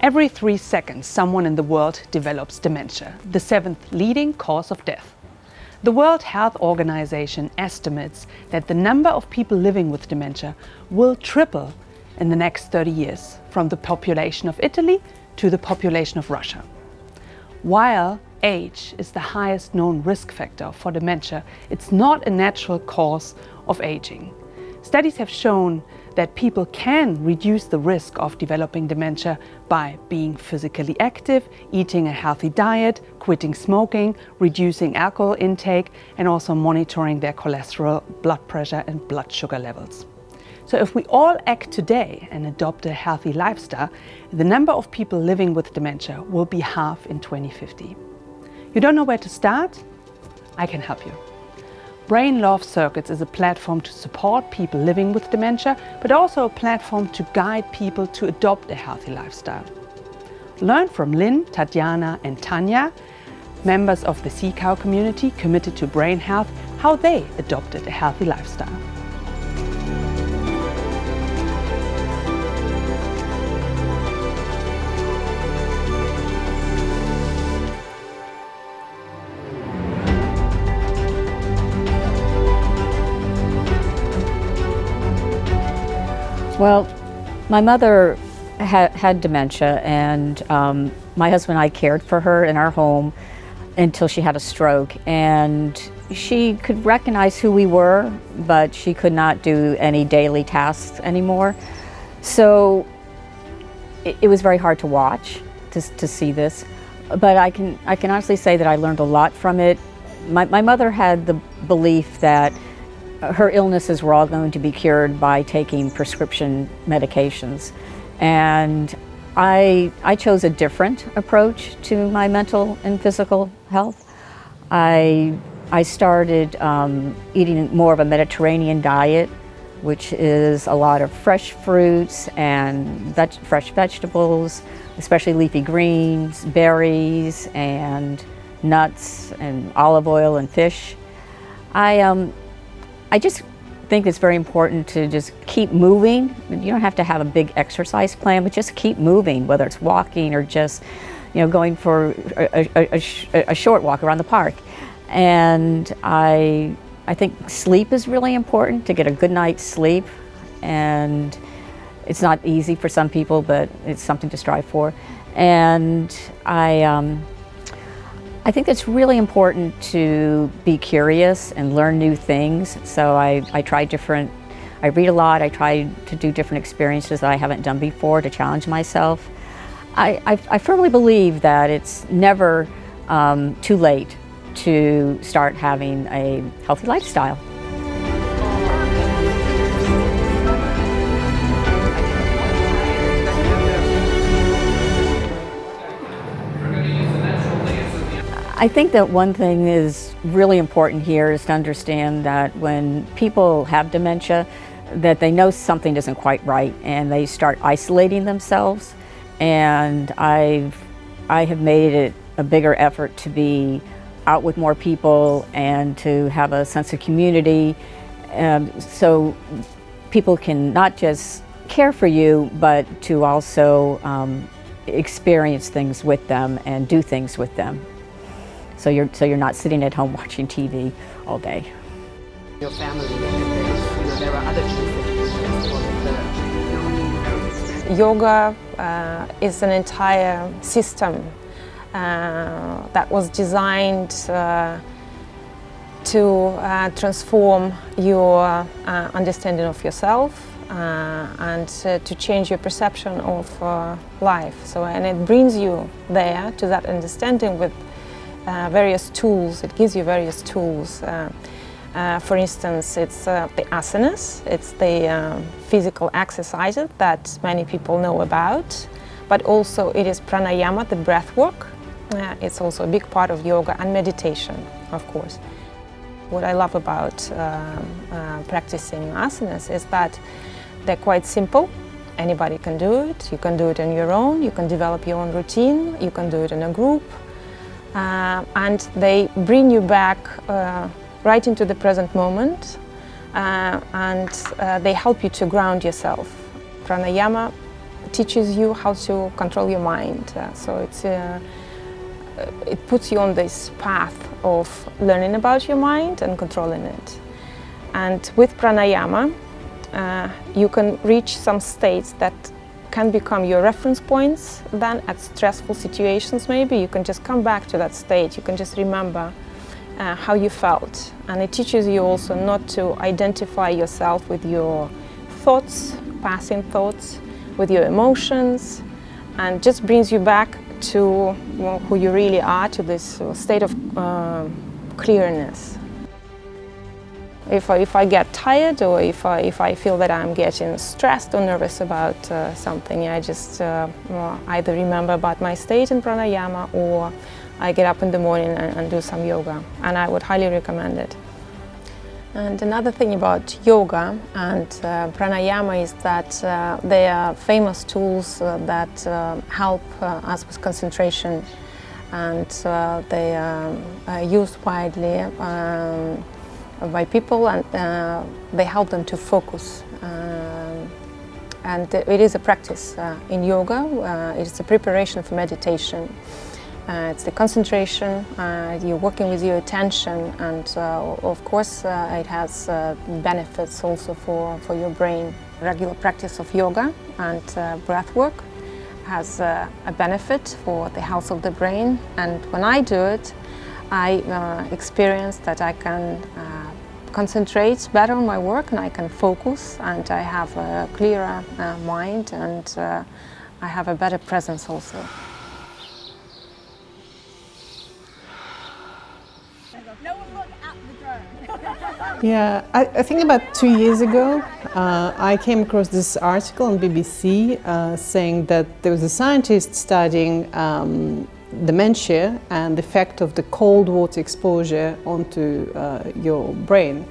Every 3 seconds, someone in the world develops dementia, the 7th leading cause of death. The World Health Organization estimates that the number of people living with dementia will triple in the next 30 years, from the population of Italy to the population of Russia. While age is the highest known risk factor for dementia, it's not a natural cause of aging. Studies have shown that people can reduce the risk of developing dementia by being physically active, eating a healthy diet, quitting smoking, reducing alcohol intake, and also monitoring their cholesterol, blood pressure, and blood sugar levels. So if we all act today and adopt a healthy lifestyle, the number of people living with dementia will be half in 2050. You don't know where to start? I can help you. Brain Love Circuits is a platform to support people living with dementia, but also a platform to guide people to adopt a healthy lifestyle. Learn from Lynn, Tatjana, and Tanya, members of the Sea Cow community committed to brain health, how they adopted a healthy lifestyle. Well, my mother had dementia, and my husband and I cared for her in our home until she had a stroke. And she could recognize who we were, but she could not do any daily tasks anymore. So it was very hard to watch, to see this. But I can honestly say that I learned a lot from it. My mother had the belief that her illnesses were all going to be cured by taking prescription medications. And I chose a different approach to my mental and physical health. I started eating more of a Mediterranean diet, which is a lot of fresh fruits and fresh vegetables, especially leafy greens, berries, and nuts, and olive oil and fish. I just think it's very important to just keep moving. You don't have to have a big exercise plan, but just keep moving, whether it's walking or just, going for a short walk around the park. And I think sleep is really important, to get a good night's sleep. And it's not easy for some people, but it's something to strive for. And I think it's really important to be curious and learn new things. So I read a lot, I try to do different experiences that I haven't done before to challenge myself. I firmly believe that it's never too late to start having a healthy lifestyle. I think that one thing is really important here is to understand that when people have dementia, that they know something isn't quite right and they start isolating themselves. And I have made it a bigger effort to be out with more people and to have a sense of community, so people can not just care for you, but to also experience things with them and do things with them. So you're not sitting at home watching TV all day. Your family, there are other things that you Yoga is an entire system that was designed to transform your understanding of yourself and to change your perception of life. And it brings you there to that understanding with various tools. It gives you various tools. For instance, it's the asanas, it's the physical exercises that many people know about, but also it is pranayama, the breath work. It's also a big part of yoga, and meditation, of course. What I love about practicing asanas is that they're quite simple. Anybody can do it. You can do it on your own. You can develop your own routine. You can do it in a group. And they bring you back right into the present moment, and they help you to ground yourself. Pranayama teaches you how to control your mind. It puts you on this path of learning about your mind and controlling it. And with pranayama, you can reach some states that can become your reference points. Then at stressful situations, maybe you can just come back to that state. You can just remember how you felt. And it teaches you also not to identify yourself with your thoughts, passing thoughts, with your emotions, and just brings you back to who you really are, to this state of clearness. If I get tired, or if I feel that I'm getting stressed or nervous about something, I just either remember about my state in pranayama, or I get up in the morning and do some yoga, and I would highly recommend it. And another thing about yoga and pranayama is that they are famous tools that help us with concentration, and they are used widely by people, and they help them to focus. And it is a practice in yoga. It's a preparation for meditation. It's the concentration, you're working with your attention, and of course it has benefits also for your brain. Regular practice of yoga and breath work has a benefit for the health of the brain, and when I do it, I experience that I can concentrate better on my work, and I can focus, and I have a clearer mind, and I have a better presence also. Yeah, I think about 2 years ago, I came across this article on BBC saying that there was a scientist studying dementia and the effect of the cold water exposure onto your brain.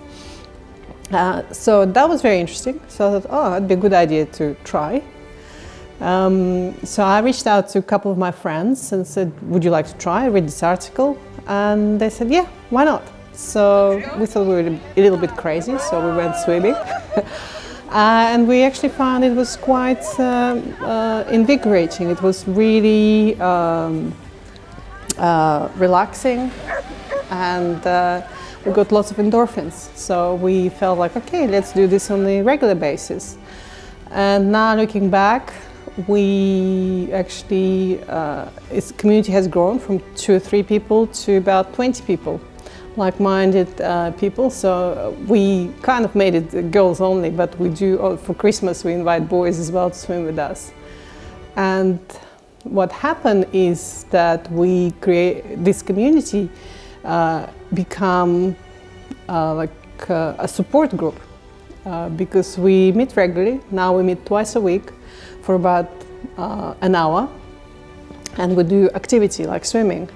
So that was very interesting. So I thought, oh, that'd be a good idea to try. So I reached out to a couple of my friends and said, would you like to try? Read this article. And they said, yeah, why not? So we thought we were a little bit crazy, so we went swimming. And we actually found it was quite invigorating. It was really relaxing, and we got lots of endorphins. So we felt like, okay, let's do this on a regular basis. And now looking back, we actually, its community has grown from 2 or 3 people to about 20 people. Like-minded people, so we kind of made it girls only, but we do, for Christmas we invite boys as well to swim with us. And what happened is that we create this community become like a support group, because we meet regularly. Now we meet twice a week for about an hour, and we do activity like swimming.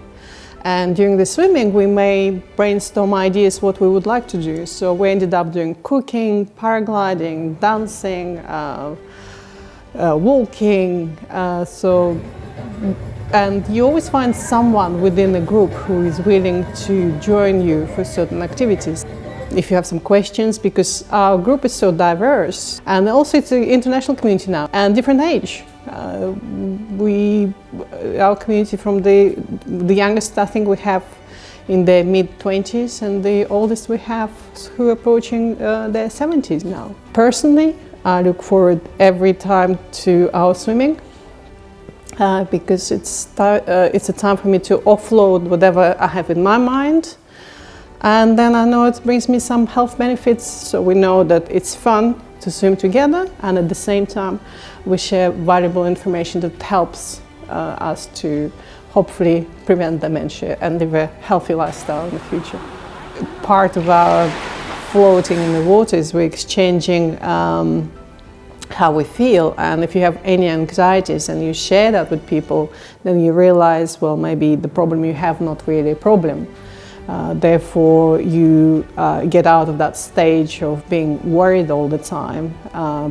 And during the swimming, we may brainstorm ideas what we would like to do. So we ended up doing cooking, paragliding, dancing, walking. And you always find someone within the group who is willing to join you for certain activities. If you have some questions, because our group is so diverse, and also it's an international community now, and different age. Our community, from the youngest I think we have in their mid-20s, and the oldest we have who are approaching their 70s now. Personally, I look forward every time to our swimming because it's a time for me to offload whatever I have in my mind. And then I know it brings me some health benefits, so we know that it's fun to swim together, and at the same time we share valuable information that helps us to hopefully prevent dementia and live a healthy lifestyle in the future. Part of our floating in the water is we're exchanging how we feel, and if you have any anxieties and you share that with people, then you realize, well, maybe the problem you have not really a problem. Therefore, you get out of that stage of being worried all the time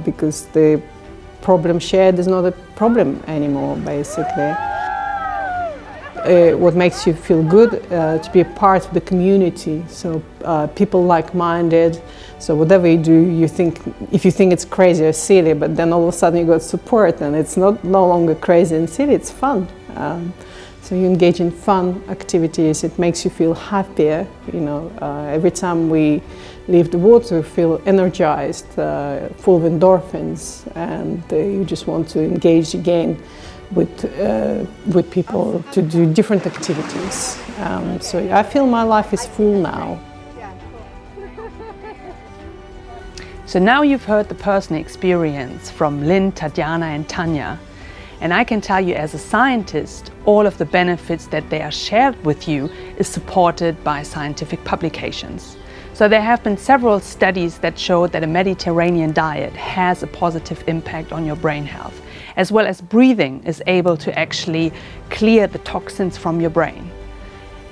because the problem shared is not a problem anymore, basically. what makes you feel good, to be a part of the community. So people like-minded. So whatever you do, if you think it's crazy or silly, but then all of a sudden you got support, and it's no longer crazy and silly, it's fun. So you engage in fun activities, it makes you feel happier. Every time we leave the water, we feel energized, full of endorphins, and you just want to engage again with people to do different activities. So I feel my life is full now. So now you've heard the personal experience from Lynn, Tatjana and Tanya. And I can tell you as a scientist, all of the benefits that they are shared with you is supported by scientific publications. So there have been several studies that show that a Mediterranean diet has a positive impact on your brain health, as well as breathing is able to actually clear the toxins from your brain.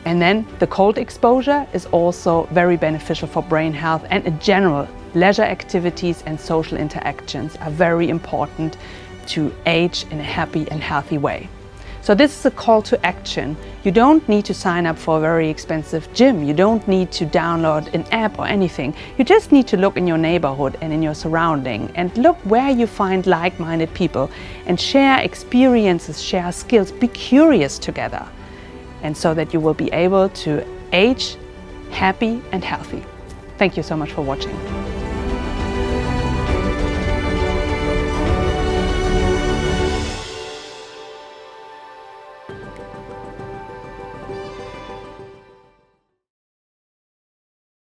And then the cold exposure is also very beneficial for brain health, and in general, leisure activities and social interactions are very important to age in a happy and healthy way. So this is a call to action. You don't need to sign up for a very expensive gym. You don't need to download an app or anything. You just need to look in your neighborhood and in your surrounding and look where you find like-minded people and share experiences, share skills, be curious together. And so that you will be able to age happy and healthy. Thank you so much for watching.